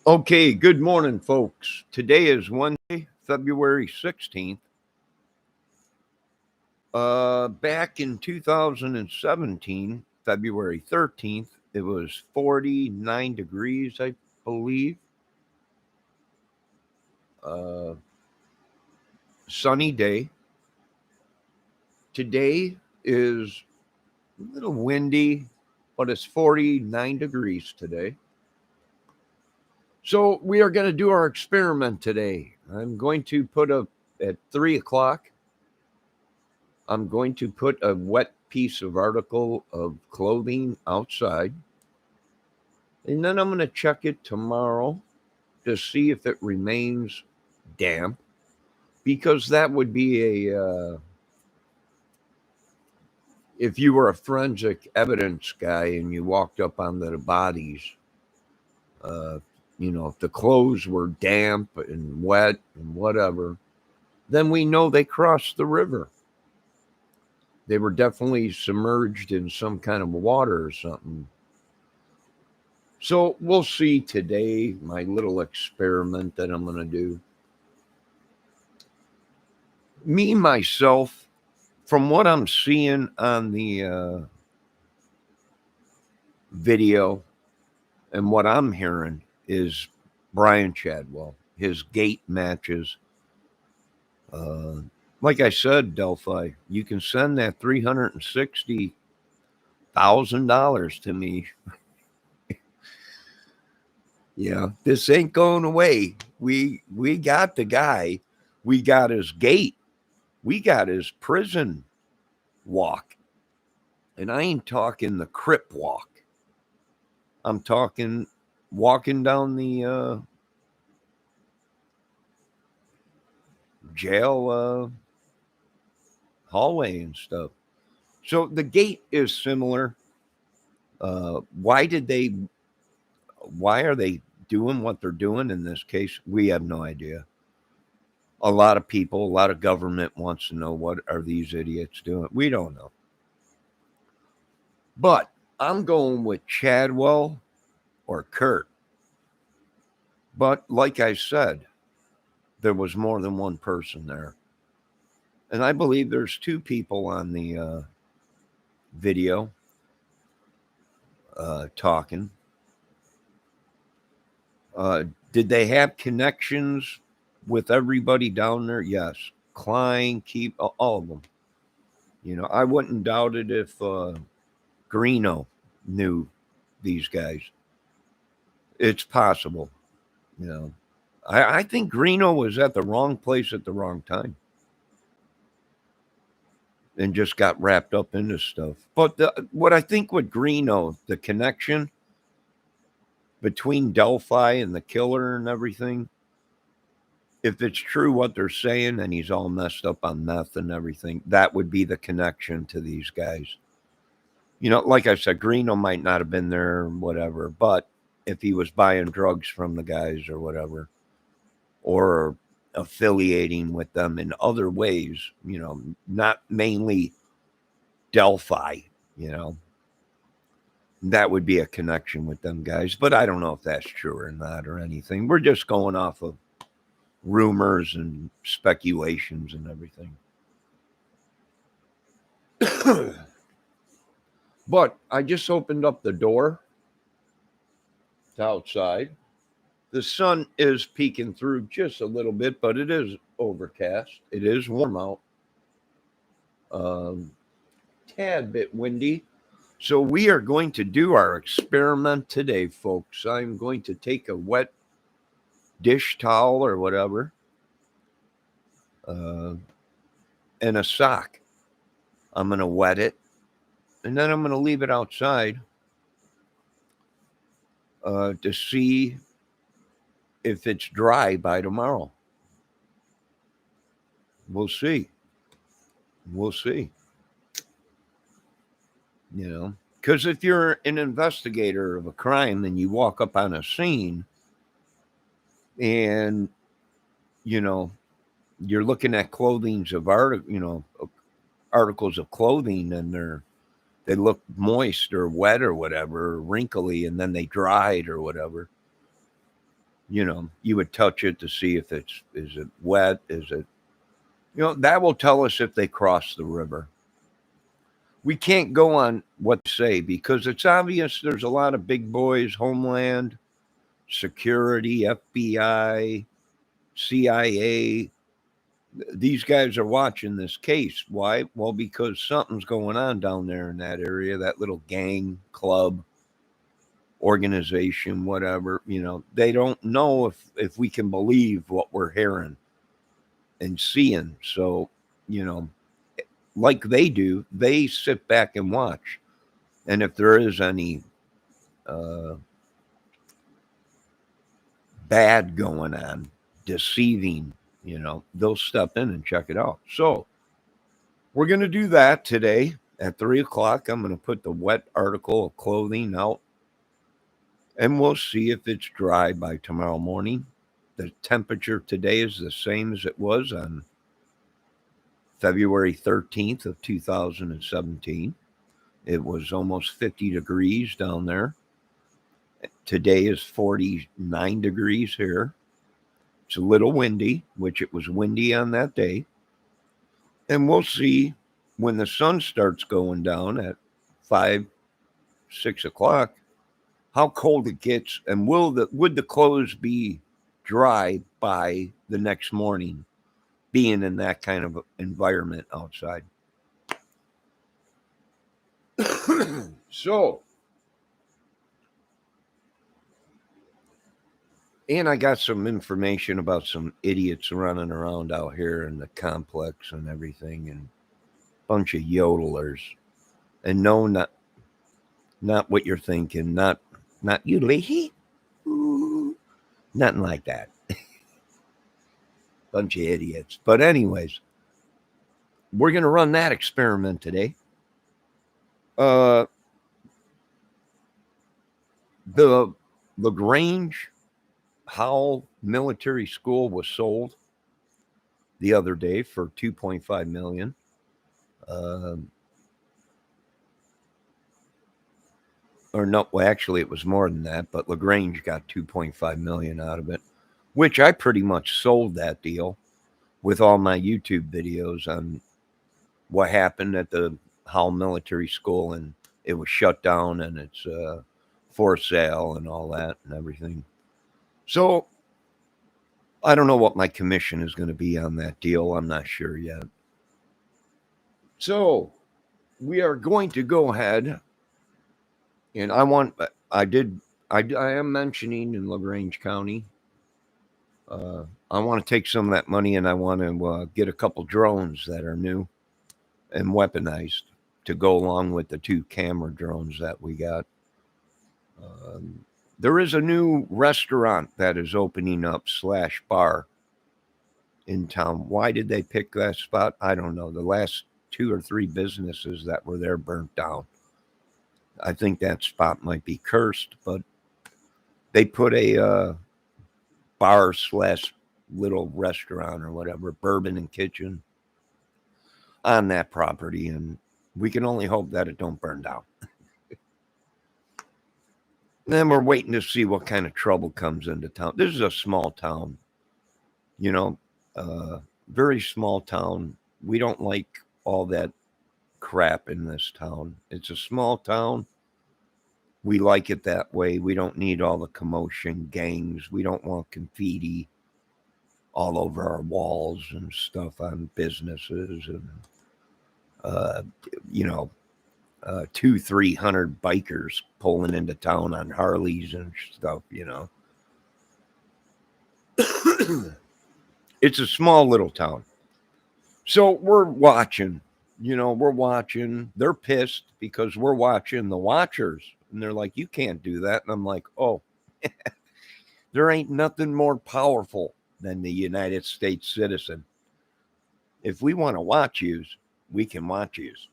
Okay, good morning, folks. Today is Wednesday, February 16th. Back in 2017, February 13th, it was 49 degrees, I believe. Uh, Sunny day. Today is a little windy, but it's 49 degrees today. So we are going to do our experiment today. I'm going to put at 3 o'clock. I'm going to put a wet piece of article of clothing outside. And then I'm going to check it tomorrow to see if it remains damp. Because that would be if you were a forensic evidence guy and you walked up onto the bodies, uh, if the clothes were damp and wet and whatever, then we know they crossed the river. They were definitely submerged in some kind of water or something. So we'll see today, my little experiment that I'm going to do. Me, myself, from what I'm seeing on the video and what I'm hearing is Brian Chadwell. His gait matches. Like I said, Delphi, you can send that $360,000 to me. Yeah, this ain't going away. We got the guy. We got his gait. We got his prison walk. And I ain't talking the crip walk. I'm talking walking down the jail hallway and stuff. So the gait is similar. Why are they doing what they're doing in this case? We have no idea. A lot of people, a lot of government wants to know, what are these idiots doing? We don't know. But I'm going with Chadwell or Kurt. But like I said, there was more than one person there. And I believe there's two people on the video talking. Did they have connections with everybody down there? Yes. Klein, Keep, all of them. I wouldn't doubt it if Greeno knew these guys. It's possible. I think Greeno was at the wrong place at the wrong time and just got wrapped up into stuff. But what I think with Greeno, the connection between Delphi and the killer and everything, if it's true what they're saying and he's all messed up on meth and everything, that would be the connection to these guys. Like I said, Greeno might not have been there or whatever, but if he was buying drugs from the guys or whatever, or affiliating with them in other ways, not mainly Delphi, that would be a connection with them guys. But I don't know if that's true or not or anything. We're just going off of rumors and speculations and everything. But I just opened up the door to outside. The sun is peeking through just a little bit, but it is overcast. It is warm out. Tad bit windy. So we are going to do our experiment today, folks. I'm going to take a wet dish towel or whatever and a sock. I'm going to wet it, and then I'm going to leave it outside to see if it's dry by tomorrow. We'll see. Because if you're an investigator of a crime and you walk up on a scene and, you're looking at articles of clothing and they look moist or wet or whatever, or wrinkly, and then they dried or whatever. You would touch it to see if is it wet, is it, that will tell us if they cross the river. We can't go on what to say because it's obvious there's a lot of big boys, Homeland Security, FBI, CIA. These guys are watching this case. Why? Well, because something's going on down there in that area, that little gang, club, organization, whatever. They don't know if we can believe what we're hearing and seeing. So, you know, like they do, they sit back and watch. And if there is any uh, bad going on, deceiving, they'll step in and check it out. So we're going to do that today at 3 o'clock. I'm going to put the wet article of clothing out and we'll see if it's dry by tomorrow morning. The temperature today is the same as it was on February 13th of 2017. It was almost 50 degrees down there. Today is 49 degrees here. It's a little windy, which it was windy on that day. And we'll see when the sun starts going down at 5, 6 o'clock, how cold it gets, and would the clothes be dry by the next morning, being in that kind of environment outside. So, and I got some information about some idiots running around out here in the complex and everything, and a bunch of yodelers. And no, not what you're thinking, not you, Leahy. Nothing like that. Bunch of idiots. But anyways, we're gonna run that experiment today. The LaGrange Howell Military School was sold the other day for $2.5 million. Or no, well, actually, it was more than that, but LaGrange got $2.5 million out of it, which I pretty much sold that deal with all my YouTube videos on what happened at the Howell Military School, and it was shut down, and it's for sale and all that and everything. So I don't know what my commission is going to be on that deal. I'm not sure yet. So we are going to go ahead, and I am mentioning in LaGrange County. I want to take some of that money and I want to get a couple drones that are new and weaponized to go along with the 2 camera drones that we got. There is a new restaurant that is opening up / bar in town. Why did they pick that spot? I don't know. The last 2 or 3 businesses that were there burnt down. I think that spot might be cursed, but they put a bar / little restaurant or whatever, bourbon and kitchen, on that property, and we can only hope that it don't burn down. Then we're waiting to see what kind of trouble comes into town. This is a small town, very small town. We don't like all that crap in this town. It's a small town. We like it that way. We don't need all the commotion, gangs. We don't want graffiti all over our walls and stuff on businesses and, 200-300 bikers pulling into town on Harleys and stuff, It's a small little town. So we're watching, They're pissed because we're watching the watchers. And they're like, you can't do that. And I'm like, oh, there ain't nothing more powerful than the United States citizen. If we want to watch yous, we can watch yous.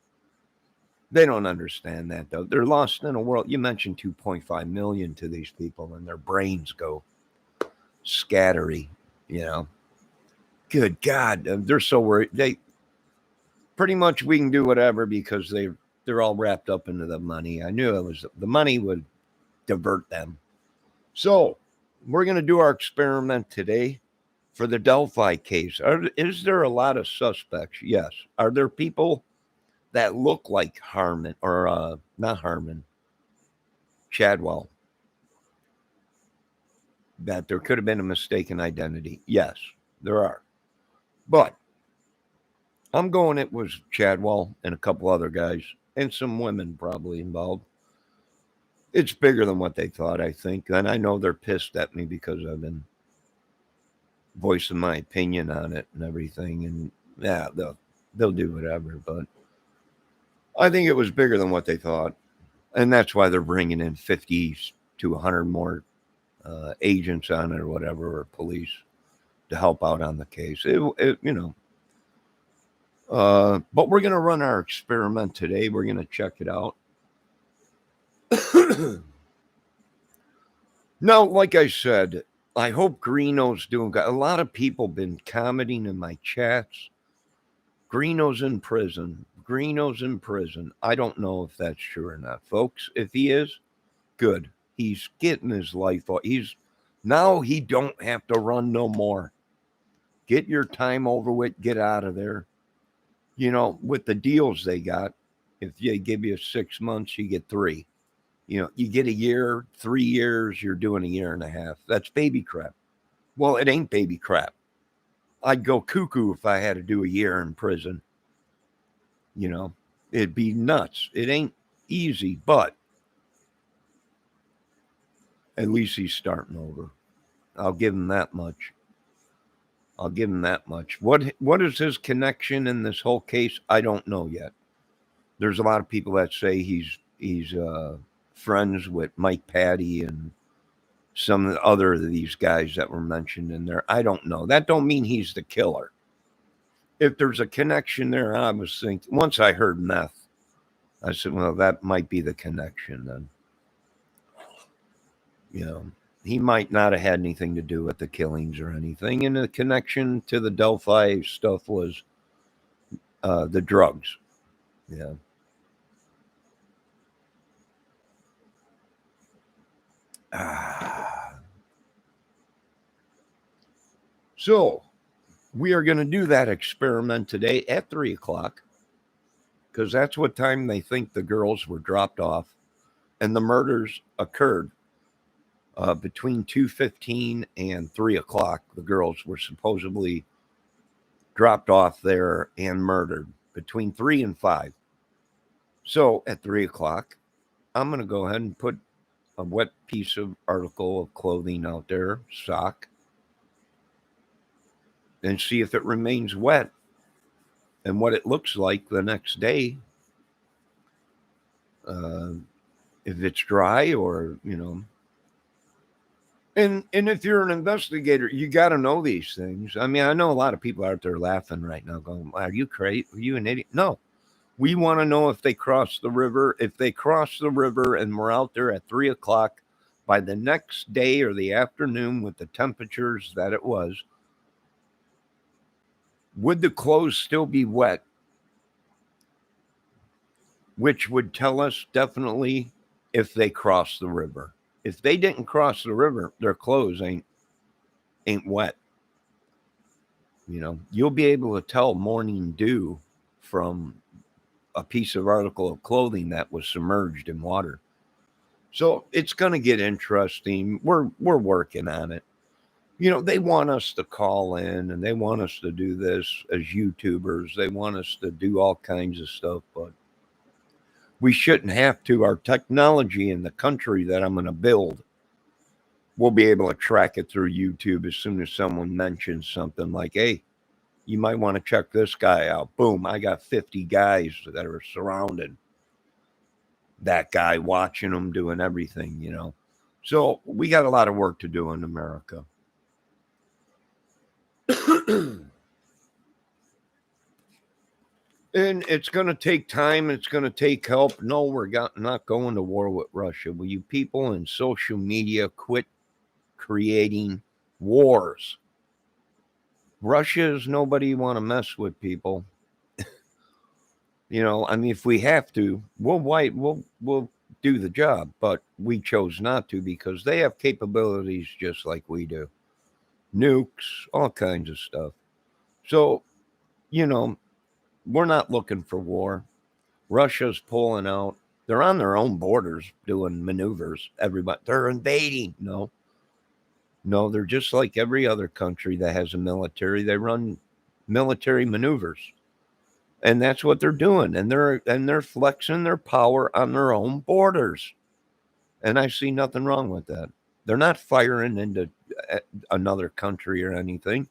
They don't understand that, though. They're lost in a world. You mentioned 2.5 million to these people, and their brains go scattery, Good God, they're so worried. They pretty much, we can do whatever because they're all wrapped up into the money. I knew the money would divert them. So we're going to do our experiment today for the Delphi case. Is there a lot of suspects? Yes. Are there people that look like Harmon or not Harmon, Chadwell? That there could have been a mistaken identity. Yes, there are. But I'm going it was Chadwell and a couple other guys and some women probably involved. It's bigger than what they thought, I think. And I know they're pissed at me because I've been voicing my opinion on it and everything. And yeah, they'll do whatever. But I think it was bigger than what they thought. And that's why they're bringing in 50 to 100 more agents on it or whatever, or police to help out on the case. But we're going to run our experiment today. We're going to check it out. Now, like I said, I hope Greeno's doing good. A lot of people been commenting in my chats. Greeno's in prison. Greeno's in prison. I don't know if that's true or not, folks. If he is, good. He's getting his life off. Now he don't have to run no more. Get your time over with. Get out of there. With the deals they got, if they give you 6 months, you get 3. You get a year, 3 years, you're doing a year and a half. That's baby crap. Well, it ain't baby crap. I'd go cuckoo if I had to do a year in prison. It'd be nuts. It ain't easy, but at least he's starting over. I'll give him that much. What is his connection in this whole case? I don't know yet. There's a lot of people that say he's friends with Mike Patty and some other of these guys that were mentioned in there. I don't know. That don't mean he's the killer. If there's a connection there, I was thinking, once I heard meth, I said, well, that might be the connection then. He might not have had anything to do with the killings or anything. And the connection to the Delphi stuff was the drugs. Yeah. So we are going to do that experiment today at 3 o'clock because that's what time they think the girls were dropped off. And the murders occurred between 2:15 and 3 o'clock. The girls were supposedly dropped off there and murdered between 3 and 5. So at 3 o'clock, I'm going to go ahead and put a wet piece of article of clothing out there, sock, and see if it remains wet and what it looks like the next day. If it's dry or, And if you're an investigator, you got to know these things. I mean, I know a lot of people out there laughing right now going, are you crazy? Are you an idiot? No. We want to know if they cross the river. If they cross the river and we're out there at 3 o'clock by the next day or the afternoon with the temperatures that it was, would the clothes still be wet? Which would tell us definitely if they crossed the river. If they didn't cross the river, their clothes ain't wet. You'll be able to tell morning dew from a piece of article of clothing that was submerged in water. So it's going to get interesting. We're working on it. They want us to call in and they want us to do this as YouTubers. They want us to do all kinds of stuff, but we shouldn't have to. Our technology in the country that I'm going to build, we'll be able to track it through YouTube as soon as someone mentions something like, hey, you might want to check this guy out. Boom, I got 50 guys that are surrounded that guy, watching them, doing everything, So we got a lot of work to do in America. And it's going to take time. It's going to take help. No, we're not going to war with Russia. Will you people in social media quit creating wars? Russia is nobody you want to mess with, people. I mean, if we have to, we'll do the job, but we chose not to because they have capabilities just like we do. Nukes, all kinds of stuff. So, you know, we're not looking for war. Russia's pulling out. They're on their own borders doing maneuvers. Everybody, they're invading. No, no, they're just like every other country that has a military. They run military maneuvers, and that's what they're doing. And they're flexing their power on their own borders. And I see nothing wrong with that. They're not firing into another country or anything.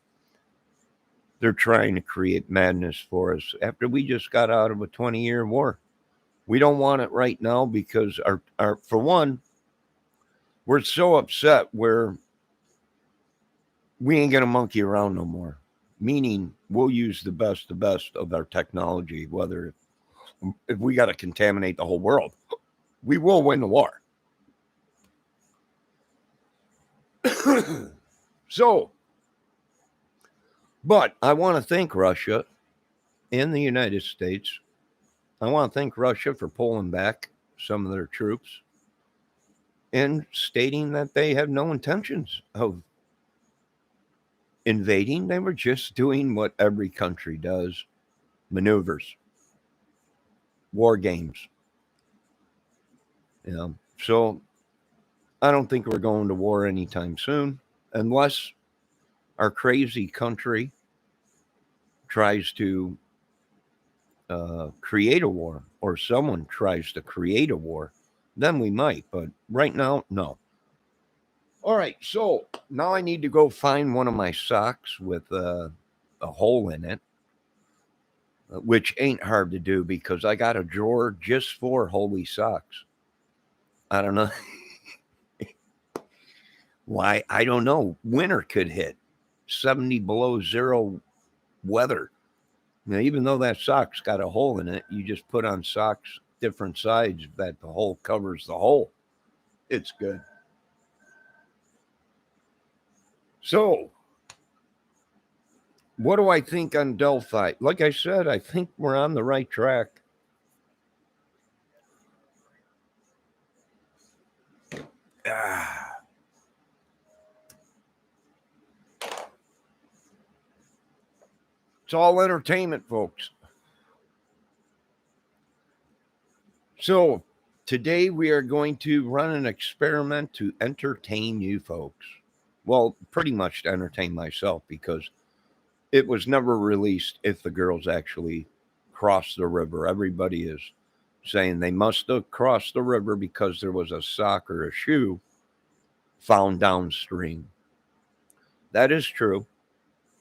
They're trying to create madness for us after we just got out of a 20-year war. We don't want it right now because our for one, we're so upset where we ain't gonna monkey around no more. Meaning we'll use the best of our technology, whether if we got to contaminate the whole world, we will win the war. So, but I want to thank Russia and the United States. I want to thank Russia for pulling back some of their troops and stating that they have no intentions of invading. They were just doing what every country does: maneuvers, war games. So I don't think we're going to war anytime soon unless our crazy country tries to create a war or someone tries to create a war. Then we might, but right now, no. All right, so now I need to go find one of my socks with a hole in it, which ain't hard to do because I got a drawer just for holy socks. I don't know why. I don't know. Winter could hit 70 below zero weather. Now, even though that sock's got a hole in it, you just put on socks different sides that the hole covers the hole. It's good. So, what do I think on Delphi? Like I said, I think we're on the right track. It's all entertainment, folks. So, today we are going to run an experiment to entertain you folks. Well, pretty much to entertain myself because it was never released if the girls actually crossed the river. Everybody is saying they must have crossed the river because there was a sock or a shoe found downstream. That is true.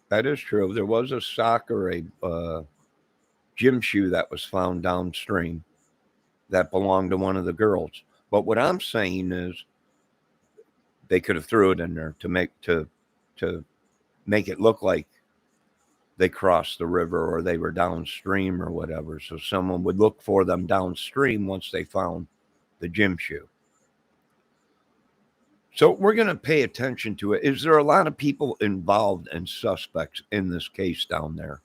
That is true. There was a sock or a gym shoe that was found downstream that belonged to one of the girls. But what I'm saying is they could have threw it in there to make it look like they crossed the river or they were downstream or whatever. So someone would look for them downstream once they found the gym shoe. So we're going to pay attention to it. Is there a lot of people involved and suspects in this case down there?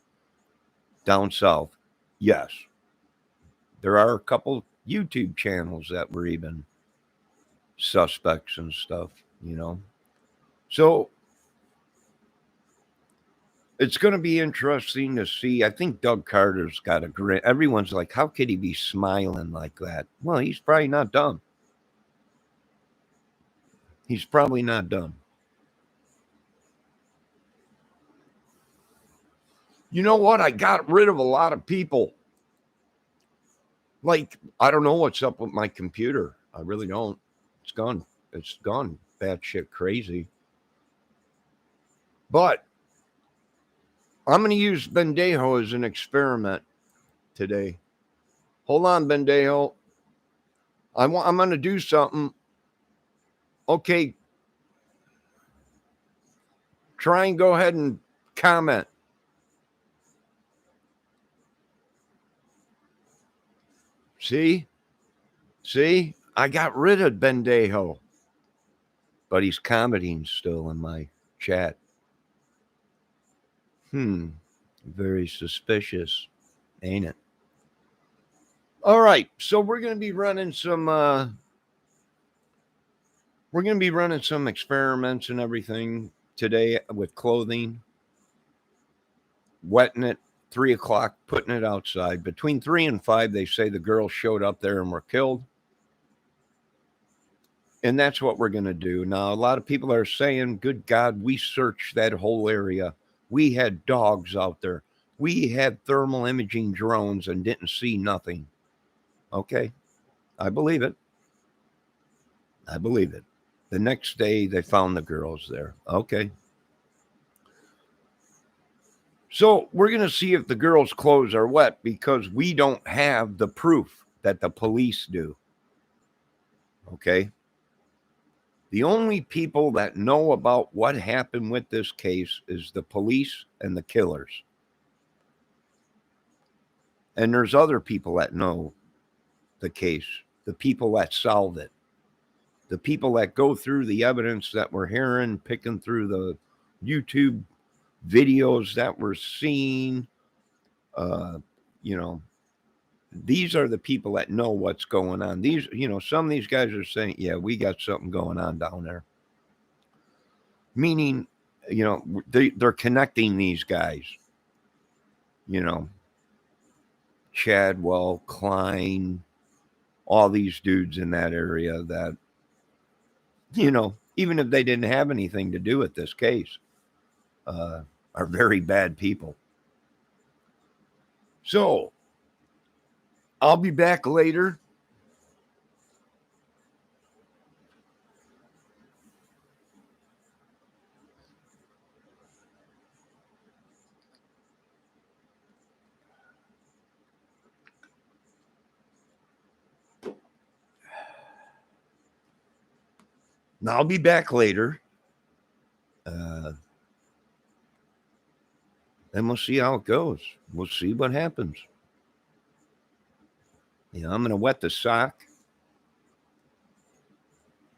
Down south? Yes. There are a couple YouTube channels that were even suspects and stuff, So it's going to be interesting to see. I think Doug Carter's got a grin. Everyone's like, how could he be smiling like that? Well, he's probably not dumb. He's probably not dumb. You know what? I got rid of a lot of people. Like, I don't know what's up with my computer. I really don't. It's gone. It's gone batshit crazy. But I'm going to use Bendejo as an experiment today. Hold on, Bendejo. I'm going to do something. Okay. Try and go ahead and comment. See? I got rid of Bendejo. But he's commenting still in my chat. Very suspicious, ain't it? All right, so we're going to be running some experiments and everything today with clothing, wetting it 3 o'clock, putting it outside. Between 3 and 5, they say the girls showed up there and were killed. And that's what we're going to do. Now, a lot of people are saying, good God, we searched that whole area. We had dogs out there. We had thermal imaging drones and didn't see nothing. Okay, I believe it. I believe it. The next day, they found the girls there. Okay. So we're going to see if the girls' clothes are wet because we don't have the proof that the police do. Okay. The only people that know about what happened with this case is the police and the killers. And there's other people that know the case, the people that solve it, the people that go through the evidence that we're hearing, picking through the YouTube videos that we're seeing. You know, these are the people that know what's going on. These, some of these guys are saying, yeah, we got something going on down there. Meaning, they're connecting these guys, Chadwell, Klein, all these dudes in that area that, even if they didn't have anything to do with this case, are very bad people. So I'll be back later. I'll be back later. And we'll see how it goes. We'll see what happens. I'm going to wet the sock.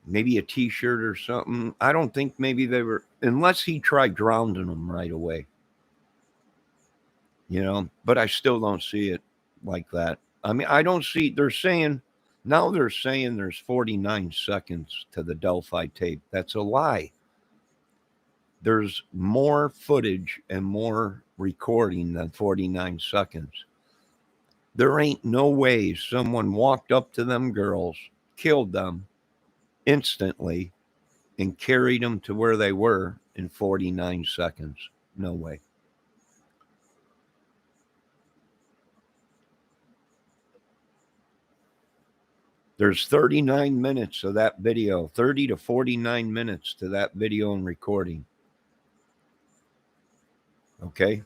Maybe a t-shirt or something. I don't think maybe they were, unless he tried drowning them right away. But I still don't see it like that. I mean, I don't see, they're saying there's 49 seconds to the Delphi tape. That's a lie. There's more footage and more recording than 49 seconds. There ain't no way someone walked up to them girls, killed them instantly, and carried them to where they were in 49 seconds. No way. There's 39 minutes of that video, 30 to 49 minutes to that video and recording. Okay.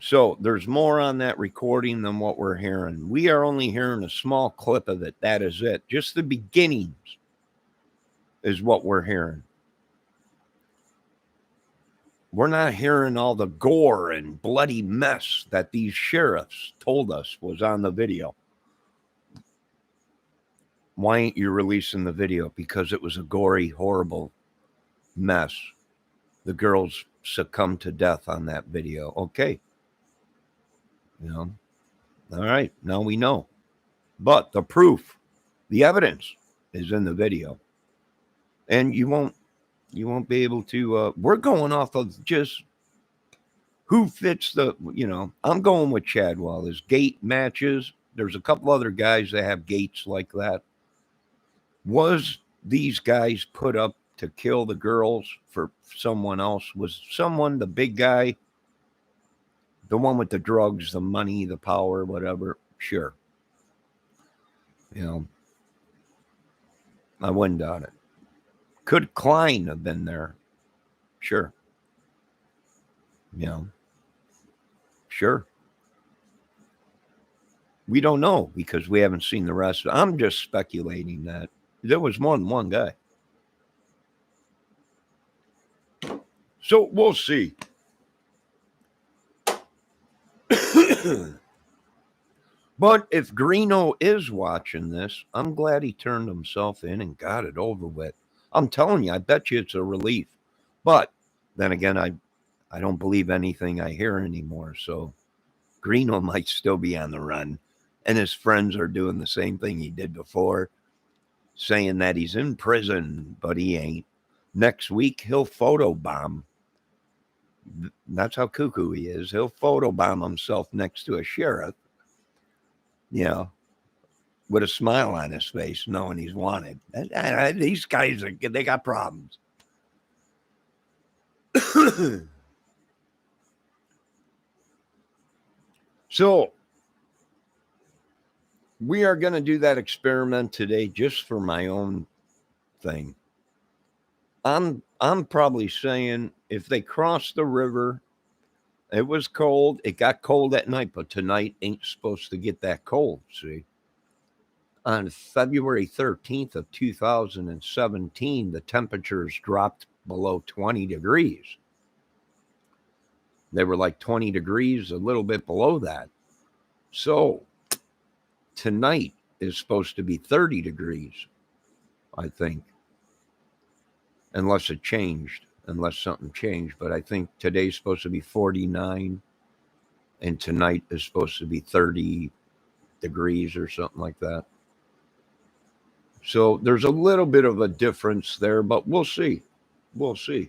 So there's more on that recording than what we're hearing. We are only hearing a small clip of it. That is it. Just the beginnings is what we're hearing. We're not hearing all the gore and bloody mess that these sheriffs told us was on the video. Why ain't you releasing the video? Because it was a gory, horrible mess. The girls succumbed to death on that video. Okay. All right. Now we know. But the proof, the evidence is in the video. And you won't be able to, we're going off of just who fits the, I'm going with Chadwell. His gait matches. There's a couple other guys that have gaits like that. Was these guys put up to kill the girls for someone else? Was someone, the big guy, the one with the drugs, the money, the power, whatever? Sure. I wouldn't doubt it. Could Klein have been there? Sure. Sure. We don't know because we haven't seen the rest. I'm just speculating that there was more than one guy. So we'll see. But if Greeno is watching this, I'm glad he turned himself in and got it over with. I'm telling you, I bet you it's a relief. But then again, I don't believe anything I hear anymore. So Greeno might still be on the run. And his friends are doing the same thing he did before, saying that he's in prison, but he ain't. Next week, he'll photobomb. That's how cuckoo he is. He'll photobomb himself next to a sheriff, you know, with a smile on his face, knowing he's wanted. These guys, they got problems. So we are going to do that experiment today just for my own thing. I'm probably saying if they cross the river, it was cold. It got cold at night, but tonight ain't supposed to get that cold. See, on February 13th of 2017, the temperatures dropped below 20 degrees. They were like 20 degrees, a little bit below that. So tonight is supposed to be 30 degrees, I think, unless something changed. But I think today's supposed to be 49 and tonight is supposed to be 30 degrees or something like that. So there's a little bit of a difference there, but we'll see. We'll see.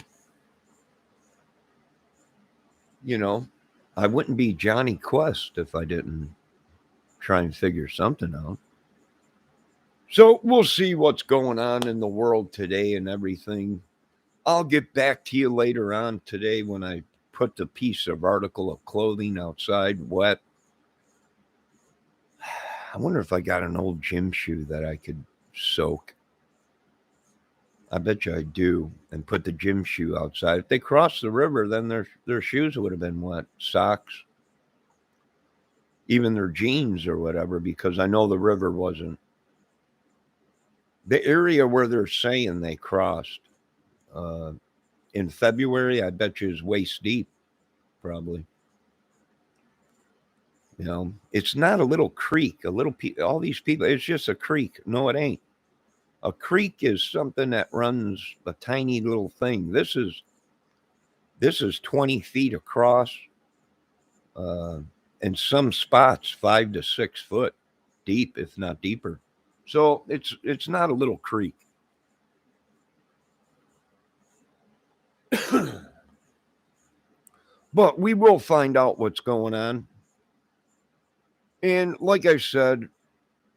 You know, I wouldn't be Johnny Quest if I didn't try and figure something out. So we'll see what's going on in the world today and everything. I'll get back to you later on today when I put the piece of article of clothing outside wet. I wonder if I got an old gym shoe that I could soak. I bet you I do, and put the gym shoe outside. If they crossed the river, then their shoes would have been wet. Socks, even their jeans or whatever, because I know the river wasn't. The area where they're saying they crossed in February, I bet you is waist deep, probably. You know, it's not a little creek, all these people, it's just a creek. No, it ain't. A creek is something that runs a tiny little thing. This is 20 feet across, in some spots 5 to 6 foot deep, if not deeper. So it's not a little creek. But we will find out what's going on. And like I said,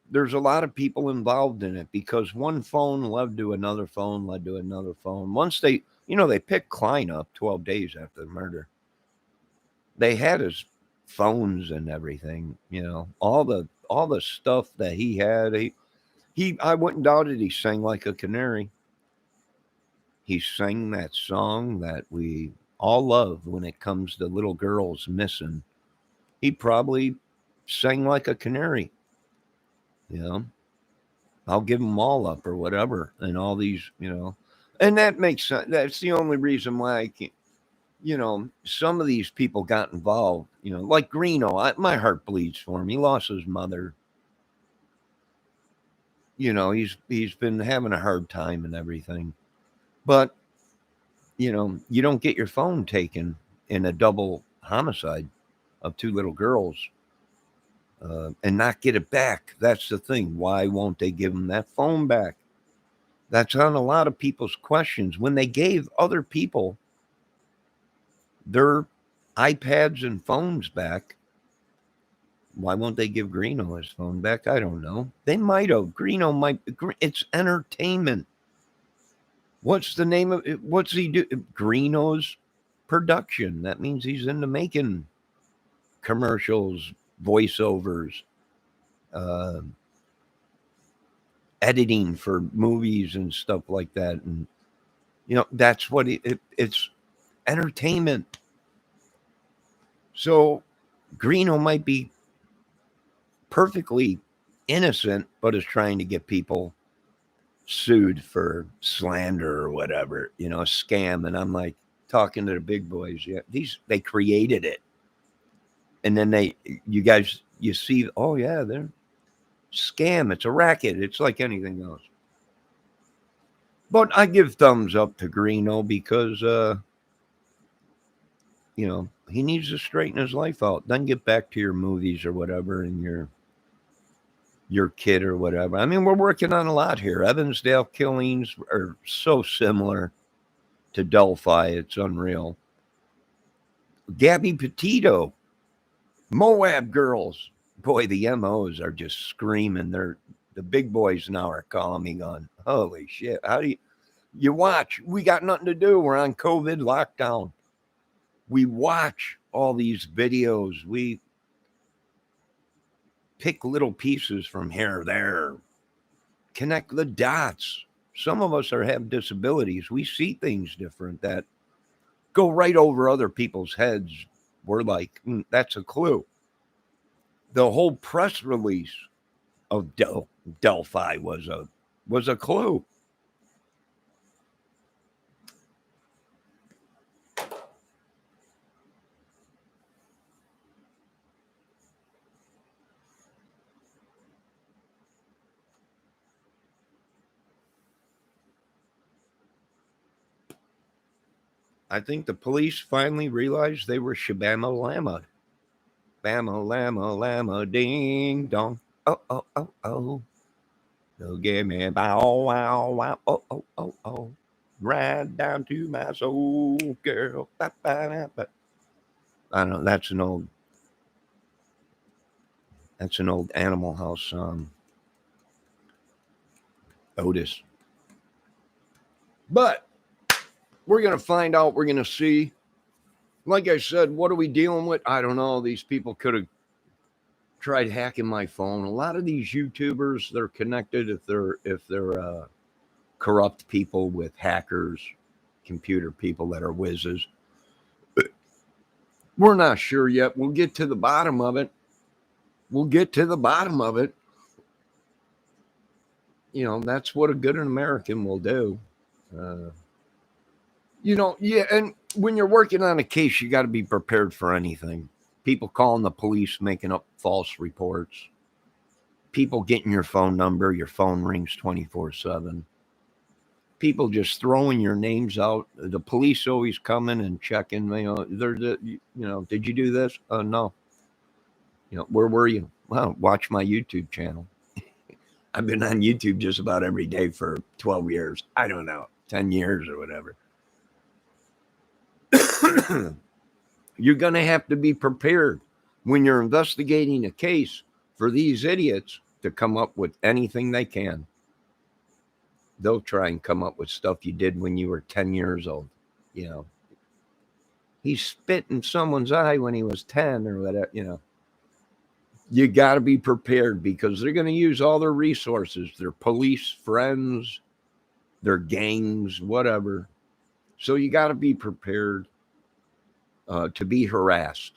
there's a lot of people involved in it because one phone led to another phone, led to another phone. Once they picked Klein up 12 days after the murder. They had his phones and everything, all the stuff that he had. I wouldn't doubt it. He sang like a canary. He sang that song that we all love when it comes to little girls missing. He probably sang like a canary. I'll give them all up or whatever. And all these, and that makes sense. That's the only reason why I can't, some of these people got involved, like Greeno. My heart bleeds for him. He lost his mother. He's been having a hard time and everything. But, you don't get your phone taken in a double homicide of two little girls and not get it back. That's the thing. Why won't they give them that phone back? That's on a lot of people's questions. When they gave other people their iPads and phones back, why won't they give Greeno his phone back? I don't know. They might have. Greeno might. It's entertainment. What's the name of it? What's he do? Greeno's production. That means he's into making commercials, voiceovers, editing for movies and stuff like that. And, that's what it's entertainment. So Greeno might be perfectly innocent, but is trying to get people sued for slander or whatever, a scam. And I'm like talking to the big boys. Yeah, they created it. And then you see, oh yeah, they're scam. It's a racket. It's like anything else. But I give thumbs up to Greeno because, he needs to straighten his life out. Then get back to your movies or whatever and your your kid or whatever. I mean, we're working on a lot here. Evansdale killings are so similar to Delphi. It's unreal. Gabby Petito, Moab girls. Boy, the MOs are just screaming. The big boys now are calling me going, holy shit. How do you watch? We got nothing to do. We're on COVID lockdown. We watch all these videos. We pick little pieces from here or there, connect the dots. Some of us have disabilities. We see things different that go right over other people's heads. We're like, that's a clue. The whole press release of Delphi was a clue. I think the police finally realized they were shabama lama. Bama lama lama ding dong. Oh oh oh oh. So give me bow wow wow oh oh oh oh. Right down to my soul, girl. Ba, ba, ba, ba. I don't know. That's an old Animal House song. Otis. But we're gonna find out. We're gonna see. Like I said, what are we dealing with? I don't know. These people could have tried hacking my phone. A lot of these YouTubers, they're connected if they're corrupt people with hackers, computer people that are whizzes. We're not sure yet. We'll get to the bottom of it. You know, that's what a good American will do. Yeah, and when you're working on a case, you got to be prepared for anything. People calling the police, making up false reports. People getting your phone number, your phone rings 24/7. People just throwing your names out. The police always coming and checking. Did you do this? No. Where were you? Well, watch my YouTube channel. I've been on YouTube just about every day for 12 years. I don't know, 10 years or whatever. You're going to have to be prepared when you're investigating a case for these idiots to come up with anything they can. They'll try and come up with stuff you did when you were 10 years old. He spit in someone's eye when he was 10 or whatever. You got to be prepared because they're going to use all their resources, their police friends, their gangs, whatever. So you got to be prepared to be harassed.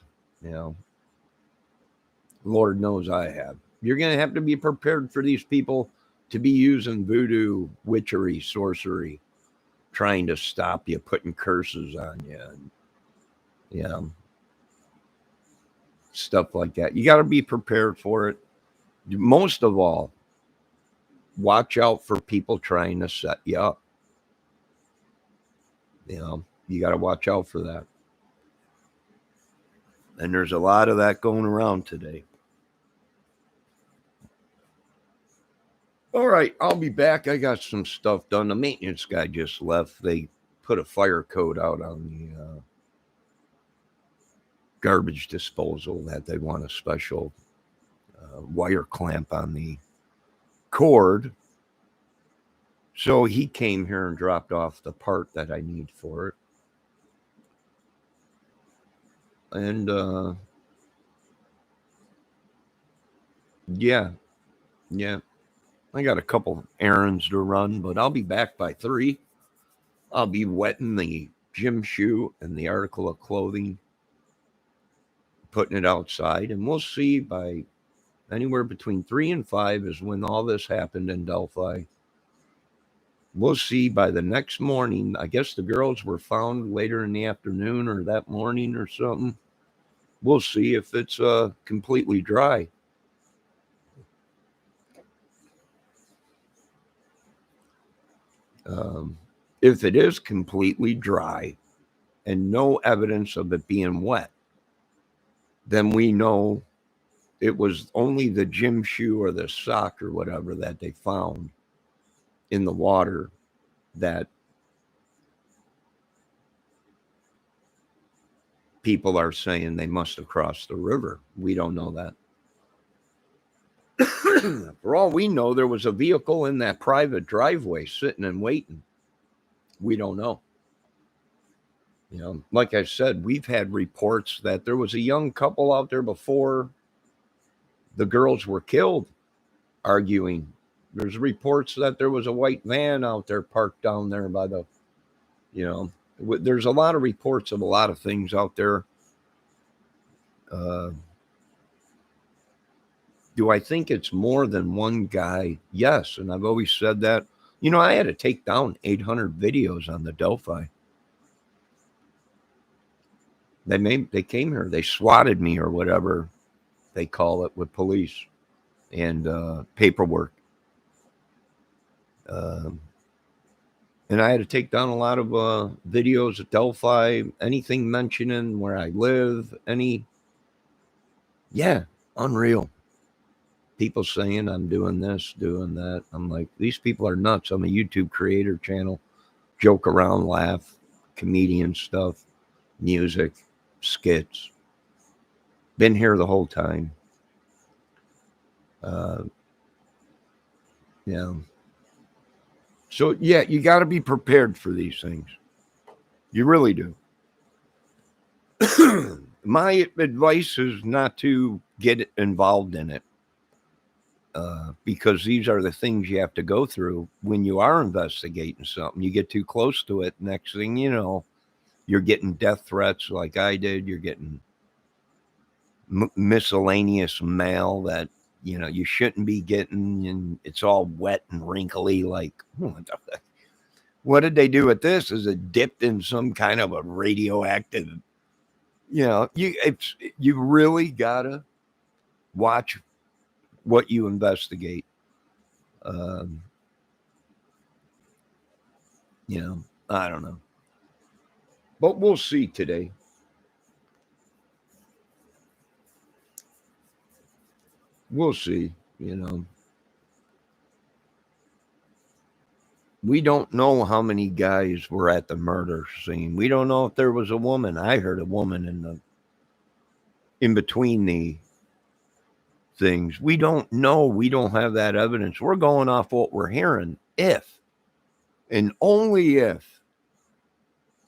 Lord knows I have. You're going to have to be prepared for these people to be using voodoo, witchery, sorcery, trying to stop you, putting curses on you. Stuff like that. You got to be prepared for it. Most of all, watch out for people trying to set you up. You got to watch out for that. And there's a lot of that going around today. All right, I'll be back. I got some stuff done. The maintenance guy just left. They put a fire code out on the garbage disposal that they want a special wire clamp on the cord. So he came here and dropped off the part that I need for it. And yeah. I got a couple errands to run, but I'll be back by 3. I'll be wetting the gym shoe and the article of clothing, putting it outside, and we'll see by anywhere between 3 and 5 is when all this happened in Delphi. We'll see by the next morning. I guess the girls were found later in the afternoon or that morning or something. We'll see if it's completely dry. If it is completely dry and no evidence of it being wet, then we know it was only the gym shoe or the sock or whatever that they found in the water that people are saying they must have crossed the river. We don't know that. For all we know, there was a vehicle in that private driveway sitting and waiting. We don't know. You know, like I said, we've had reports that there was a young couple out there before the girls were killed arguing. There's reports that there was a white van out there parked down there by the, you know, there's a lot of reports of a lot of things out there. Uh, do I think it's more than one guy? Yes. And I've always said that. You know, I had to take down 800 videos on the Delphi. They came here, they swatted me or whatever they call it with police and paperwork. And I had to take down a lot of videos at Delphi, anything mentioning where I live, yeah, unreal. People saying I'm doing this, doing that. I'm like, these people are nuts. I'm a YouTube creator channel, joke around, laugh, comedian stuff, music, skits. Been here the whole time. Yeah. So, yeah, you got to be prepared for these things. You really do. My advice is not to get involved in it because these are the things you have to go through when you are investigating something. You get too close to it. Next thing you know, you're getting death threats like I did. You're getting miscellaneous mail that, you know, you shouldn't be getting. And it's all wet and wrinkly. Like, what did they do with this? Is it dipped in some kind of a radioactive? You know, you really gotta watch what you investigate. Um, you know, I don't know, but we'll see today. We'll see. You know, we don't know how many guys were at the murder scene. We don't know if there was a woman. I heard a woman in between the things. We don't know. We don't have that evidence. We're going off what we're hearing. If and only if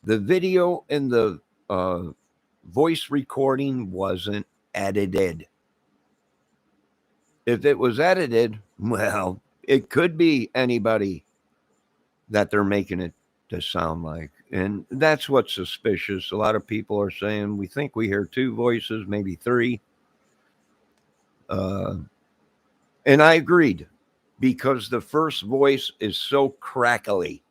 the video and the voice recording wasn't edited. If it was edited, well, it could be anybody that they're making it to sound like. And that's what's suspicious. A lot of people are saying we think we hear two voices, maybe three. Uh, and I agreed because the first voice is so crackly.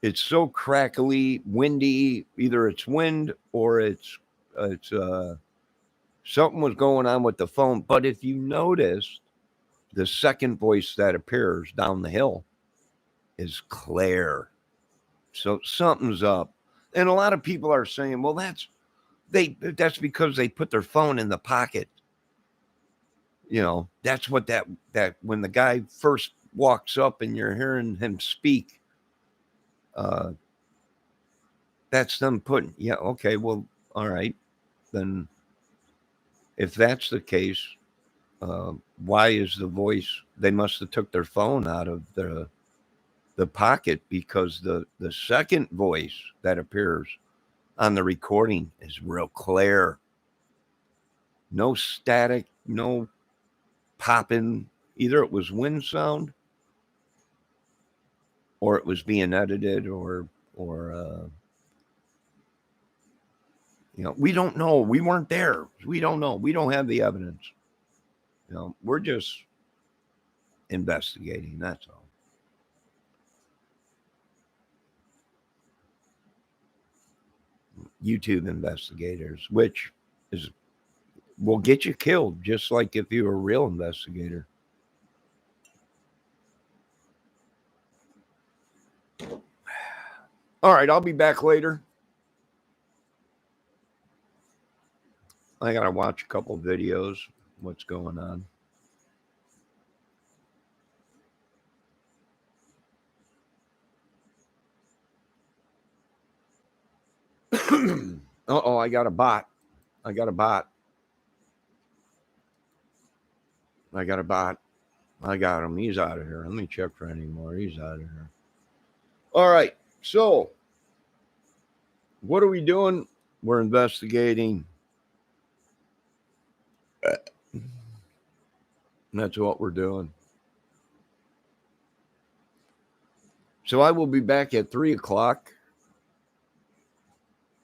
It's so crackly, windy. Either it's wind or it's something was going on with the phone. But if you notice, the second voice that appears down the hill is Claire. So something's up. And a lot of people are saying, well, that's because they put their phone in the pocket. You know, that's what that when the guy first walks up and you're hearing him speak, uh, that's them putting, yeah, okay, well, all right. Then if that's the case, why is the voice, they must have took their phone out of the pocket because the second voice that appears on the recording is real clear. No static, no popping. Either it was wind sound or it was being edited or you know, we don't know. We weren't there. We don't know. We don't have the evidence. You know, we're just investigating. That's all. YouTube investigators, which is will get you killed, just like if you were a real investigator. All right, I'll be back later. I got to watch a couple videos. What's going on? Uh-oh, I got a bot. I got a bot. I got a bot. I got him. He's out of here. Let me check for any more. He's out of here. All right. So, what are we doing? We're investigating. That's what we're doing. So, I will be back at 3:00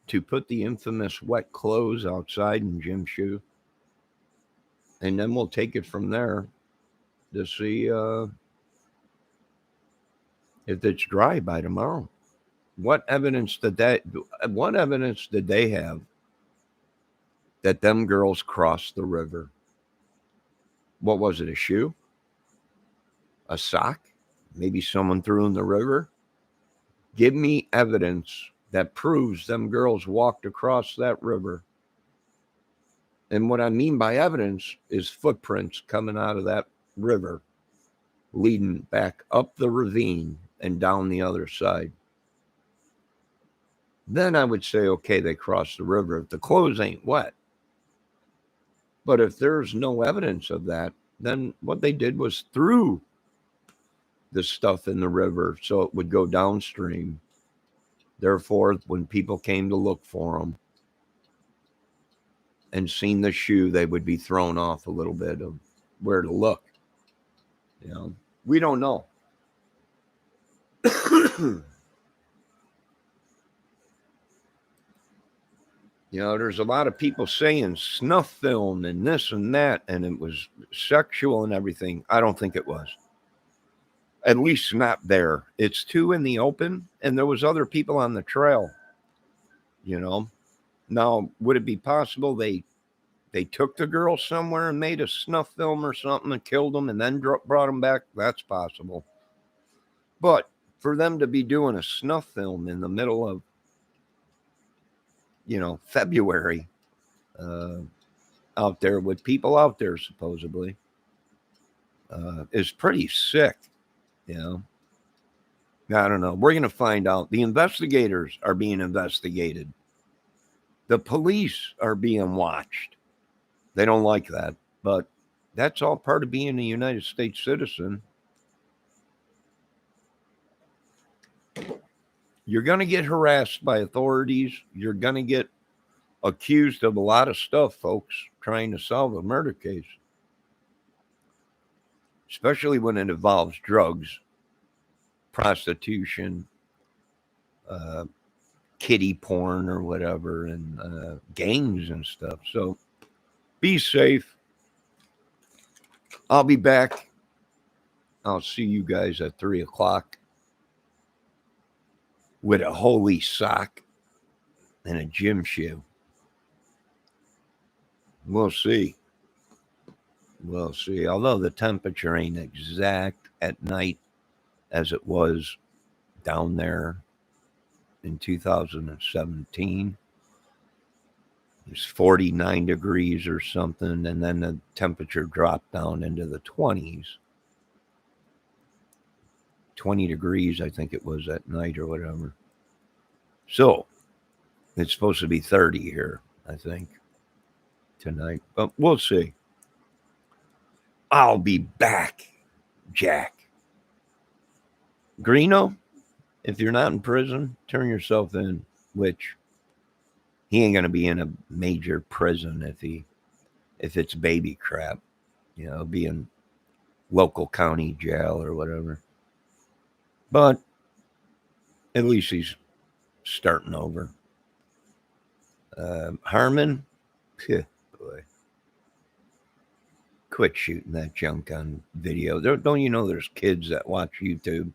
to put the infamous wet clothes outside in Jim's shoe. And then we'll take it from there to see if it's dry by tomorrow. What evidence did they have that them girls crossed the river? What was it, a shoe? A sock? Maybe someone threw in the river? Give me evidence that proves them girls walked across that river. And what I mean by evidence is footprints coming out of that river, leading back up the ravine and down the other side. Then I would say, okay, they crossed the river if the clothes ain't wet. But if there's no evidence of that, then what they did was threw the stuff in the river so it would go downstream. Therefore, when people came to look for them and seen the shoe, they would be thrown off a little bit of where to look. You know, we don't know. You know, there's a lot of people saying snuff film and this and that, and it was sexual and everything. I don't think it was. At least not there. It's too in the open, and there was other people on the trail. You know, now would it be possible they took the girl somewhere and made a snuff film or something and killed them and then brought them back? That's possible. But for them to be doing a snuff film in the middle of, February, out there with people out there supposedly, is pretty sick. I don't know. We're going to find out. The investigators are being investigated. The police are being watched. They don't like that, but that's all part of being a United States citizen. You're going to get harassed by authorities. You're going to get accused of a lot of stuff, folks, trying to solve a murder case, especially when it involves drugs, prostitution, kiddie porn or whatever, and gangs and stuff. So be safe. I'll be back. I'll see you guys at 3:00 with a holy sock and a gym shoe. We'll see. We'll see. Although the temperature ain't exact at night as it was down there in 2017. It was 49 degrees or something, and then the temperature dropped down into the 20s. 20 degrees, I think it was at night or whatever. So it's supposed to be 30 here, I think, tonight. But we'll see. I'll be back, Jack. Greeno, if you're not in prison, turn yourself in, which he ain't going to be in a major prison if it's baby crap. Be in local county jail or whatever. But at least he's starting over. Harmon, boy, quit shooting that junk on video. Don't you know there's kids that watch YouTube?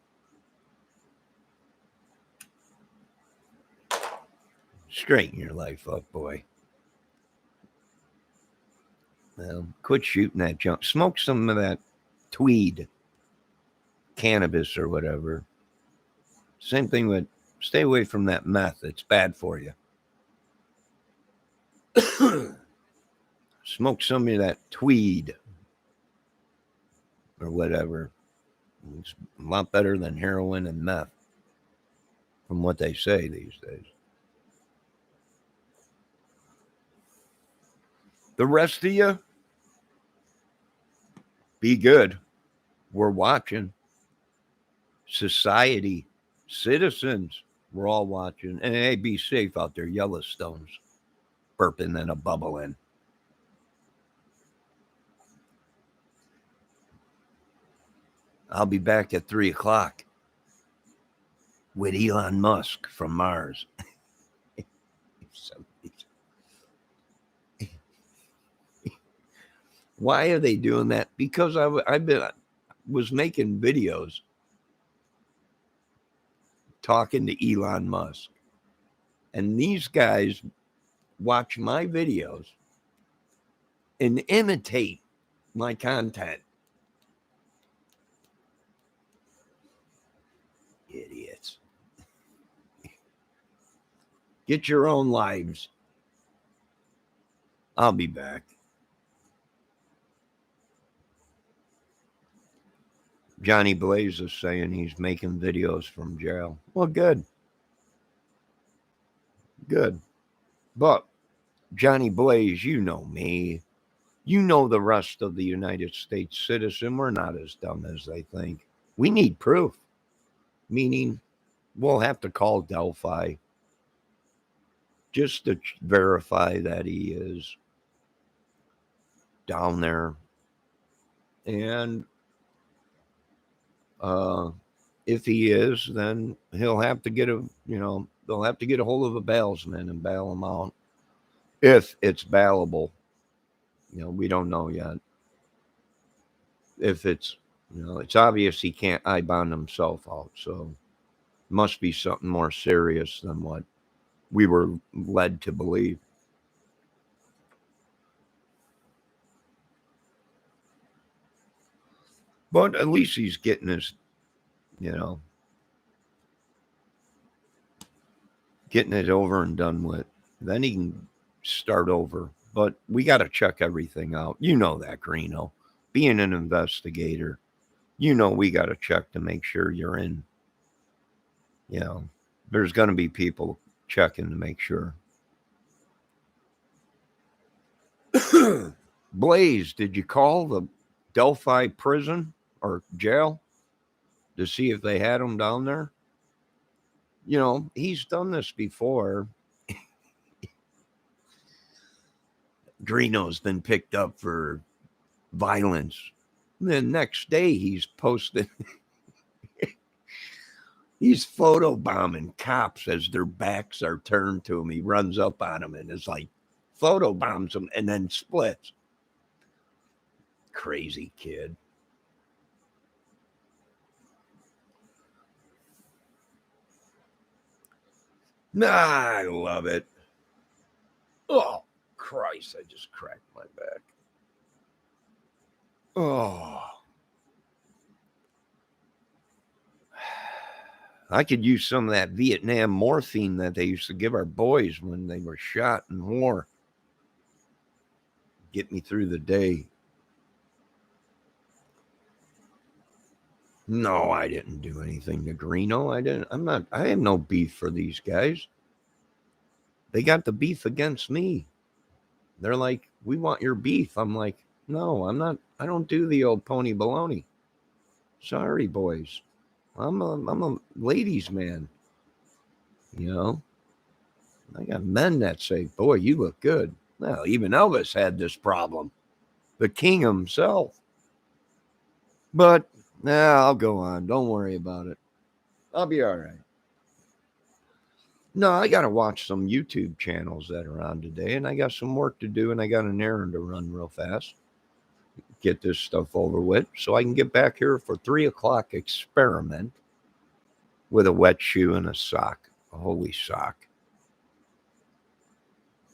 Straighten your life up, boy. Well, quit shooting that junk. Smoke some of that tweed, cannabis or whatever. Same thing with stay away from that meth. It's bad for you. Smoke some of that tweed or whatever. It's a lot better than heroin and meth, from what they say these days. The rest of you, be good. We're watching. Society, citizens, we're all watching. And hey, be safe out there, Yellowstones, burping and a bubbling. I'll be back at 3 o'clock with Elon Musk from Mars. Why are they doing that? Because I was making videos talking to Elon Musk, and these guys watch my videos and imitate my content. Idiots. Get your own lives. I'll be back. Johnny Blaze is saying he's making videos from jail. Well, good. Good. But, Johnny Blaze, you know me. You know the rest of the United States citizen. We're not as dumb as they think. We need proof. Meaning, we'll have to call Delphi just to verify that he is down there. And if he is, then he'll have to get they'll have to get a hold of a bailsman and bail him out. If it's bailable. We don't know yet. If it's, it's obvious he can't I-bond himself out. So it must be something more serious than what we were led to believe. But at least he's getting his, getting it over and done with. Then he can start over. But we got to check everything out. You know that, Greeno. Being an investigator, we got to check to make sure you're in. There's going to be people checking to make sure. Blaze, did you call the Delphi prison or jail to see if they had him down there? He's done this before. Greeno's been picked up for violence. The next day he's posted, he's photobombing cops as their backs are turned to him. He runs up on them and is like, photobombs them and then splits. Crazy kid. I love it. Oh, Christ, I just cracked my back. Oh. I could use some of that Vietnam morphine that they used to give our boys when they were shot in war. Get me through the day. No, I didn't do anything to Greeno. I have no beef for these guys. They got the beef against me. They're like, we want your beef. I'm like, no, I'm not. I don't do the old pony baloney. Sorry, boys. I'm a ladies' man. I got men that say, boy, you look good. Well, even Elvis had this problem. The king himself. But, I'll go on. Don't worry about it. I'll be all right. No, I got to watch some YouTube channels that are on today, and I got some work to do, and I got an errand to run real fast. Get this stuff over with so I can get back here for 3 o'clock experiment with a wet shoe and a sock, a holy sock.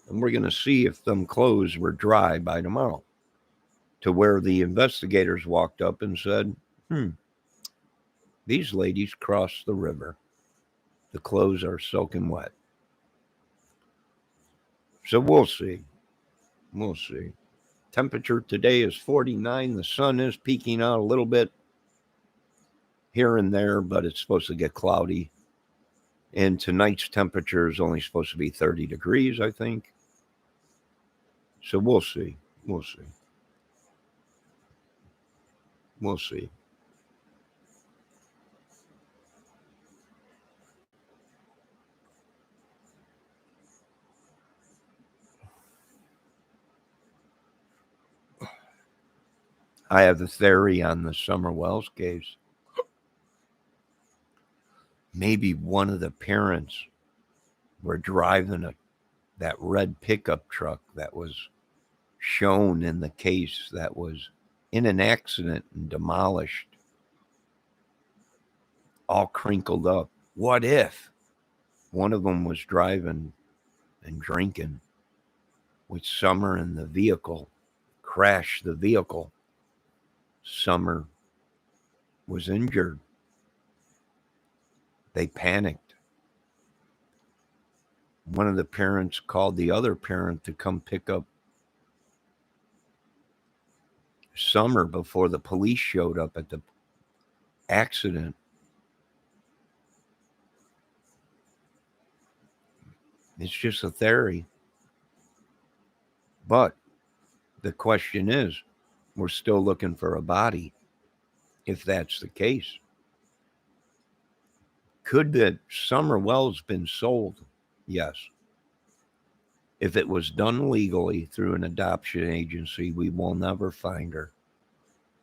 And we're going to see if them clothes were dry by tomorrow, to where the investigators walked up and said, these ladies crossed the river. The clothes are soaking wet. So we'll see. We'll see. Temperature today is 49. The sun is peeking out a little bit here and there, but it's supposed to get cloudy. And tonight's temperature is only supposed to be 30 degrees, I think. So we'll see. We'll see. We'll see. I have a theory on the Summer Wells case. Maybe one of the parents were driving that red pickup truck that was shown in the case that was in an accident and demolished, all crinkled up. What if one of them was driving and drinking with Summer in the vehicle, crashed the vehicle? Summer was injured. They panicked. One of the parents called the other parent to come pick up Summer before the police showed up at the accident. It's just a theory. But the question is, we're still looking for a body if that's the case. Could the Summer Wells been sold? Yes. If it was done legally through an adoption agency, we will never find her.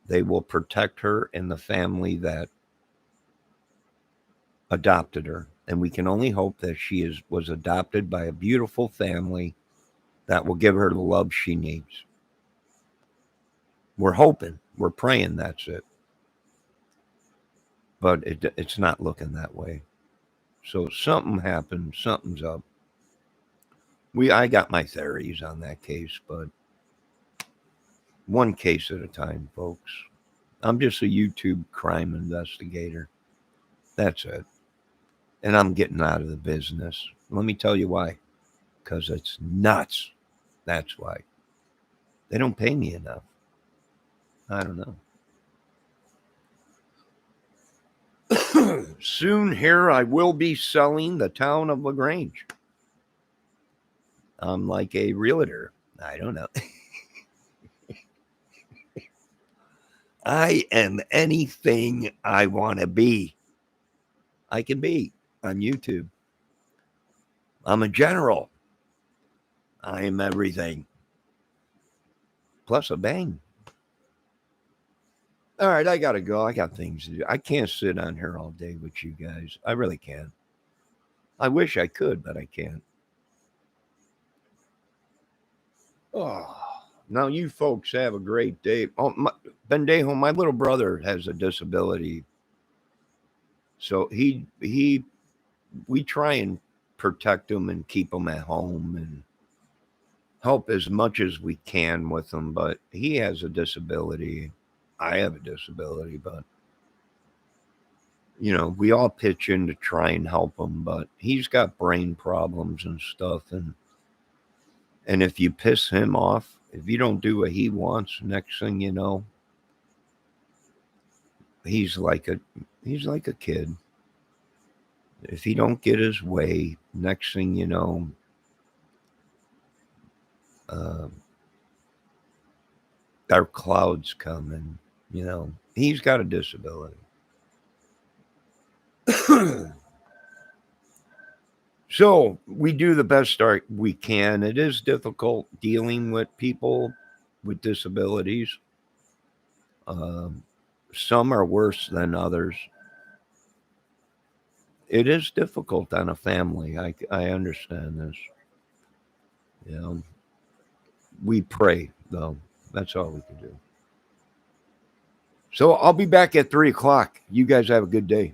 They will protect her and the family that adopted her. And we can only hope that she was adopted by a beautiful family that will give her the love she needs. We're hoping, we're praying that's it. But it's not looking that way. So something happened, something's up. I got my theories on that case, but one case at a time, folks. I'm just a YouTube crime investigator. That's it. And I'm getting out of the business. Let me tell you why. Because it's nuts. That's why. They don't pay me enough. I don't know. Soon here I will be selling the town of LaGrange. I'm like a realtor. I don't know. I am anything I want to be. I can be on YouTube. I'm a general. I am everything. Plus a bang. All right, I got to go. I got things to do. I can't sit on here all day with you guys. I really can't. I wish I could, but I can't. Oh, now you folks have a great day. Oh, Bendejo, my little brother has a disability. So we try and protect him and keep him at home and help as much as we can with him. But he has a disability. I have a disability, but we all pitch in to try and help him. But he's got brain problems and stuff, and if you piss him off, if you don't do what he wants, next thing you know, he's like a kid. If he don't get his way, next thing you know, our clouds come and, he's got a disability. So we do the best we can. It is difficult dealing with people with disabilities. Some are worse than others. It is difficult on a family. I understand this. We pray, though. That's all we can do. So I'll be back at 3:00. You guys have a good day.